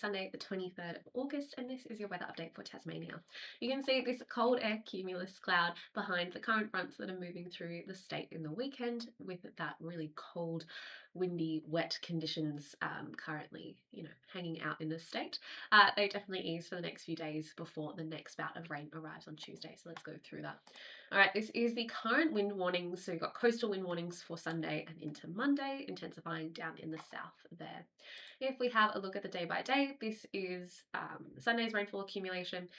Sunday, the 23rd of August, and this is your weather update for Tasmania. You can see this cold air cumulus cloud behind the current fronts that are moving through the state in the weekend, with that really cold, windy, wet conditions currently, hanging out in the state. They definitely ease for the next few days before the next bout of rain arrives on Tuesday. So let's go through that. All right, this is the current wind warnings. So you've got coastal wind warnings for Sunday and into Monday, intensifying down in the south there. If we have a look at the day by day, this is Sunday's rainfall accumulation.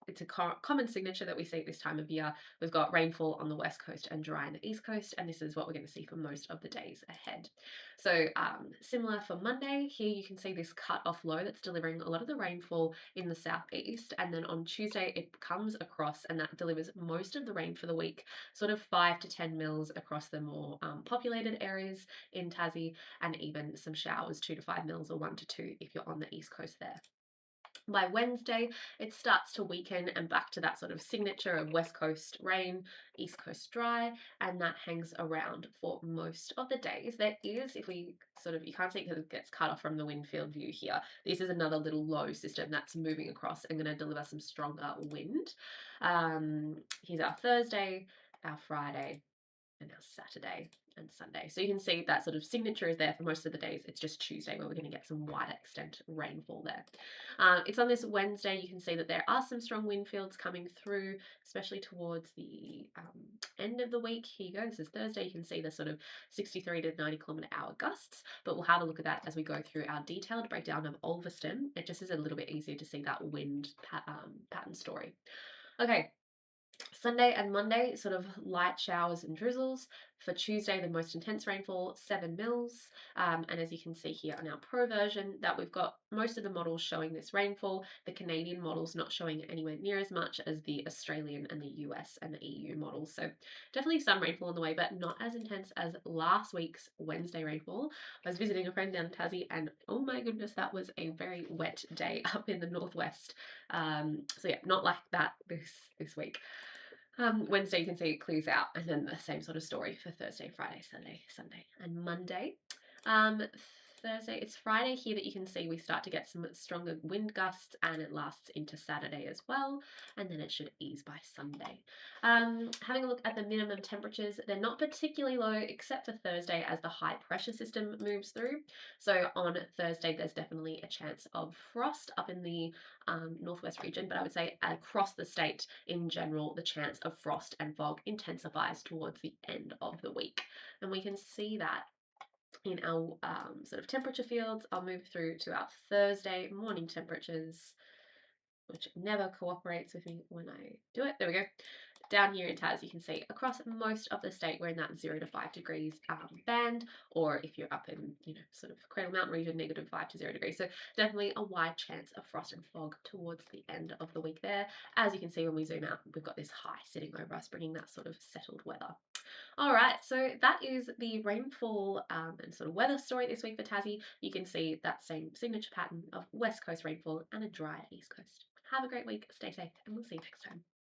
It's a common signature that we see at this time of year. We've got rainfall on the west coast and dry on the east coast, and this is what we're going to see for most of the days ahead. So similar for Monday, here you can see this cut-off low that's delivering a lot of the rainfall in the southeast, and then on Tuesday it comes across and that delivers most of the rain for the week, sort of 5 to 10 mils across the more populated areas in Tassie, and even some showers, 2 to 5 mils or 1 to 2 if you're on the east coast there. By Wednesday, it starts to weaken and back to that sort of signature of west coast rain, east coast dry, and that hangs around for most of the days. There is, if we you can't see it because it gets cut off from the wind field view here. This is another little low system that's moving across and going to deliver some stronger wind. Here's our Thursday, our Friday, and now Saturday and Sunday. So you can see that sort of signature is there for most of the days. It's just Tuesday where we're going to get some wider extent rainfall there. It's on this Wednesday. You can see that there are some strong wind fields coming through, especially towards the end of the week. Here you go. This is Thursday. You can see the sort of 63 to 90 kilometre hour gusts, but we'll have a look at that as we go through our detailed breakdown of Ulverston. It just is a little bit easier to see that wind pattern story. Okay. Sunday and Monday, sort of light showers and drizzles. For Tuesday, the most intense rainfall, 7 mils. And as you can see here on our Pro version, that we've got most of the models showing this rainfall. The Canadian models not showing anywhere near as much as the Australian and the US and the EU models. So definitely some rainfall on the way, but not as intense as last week's Wednesday rainfall. I was visiting a friend down in Tassie, and oh my goodness, that was a very wet day up in the northwest. So yeah, not like that this week. Wednesday, you can see it clears out, and then the same sort of story for Thursday, Friday, Sunday, and Monday. Thursday, it's Friday here that you can see we start to get some stronger wind gusts, and it lasts into Saturday as well, and then it should ease by Sunday. Having a look at the minimum temperatures, they're not particularly low except for Thursday as the high pressure system moves through. So on Thursday, there's definitely a chance of frost up in the northwest region, but I would say across the state in general, the chance of frost and fog intensifies towards the end of the week. And we can see that in our sort of temperature fields. I'll move through to our Thursday morning temperatures, which never cooperates with me when I do it. There we go. Down here in Tas, you can see across most of the state, we're in that 0 to 5 degrees band, or if you're up in, sort of Cradle Mountain region, -5 to 0 degrees. So definitely a wide chance of frost and fog towards the end of the week there. As you can see when we zoom out, we've got this high sitting over us, bringing that sort of settled weather. All right, so that is the rainfall and sort of weather story this week for Tassie. You can see that same signature pattern of west coast rainfall and a dry east coast. Have a great week, stay safe, and we'll see you next time.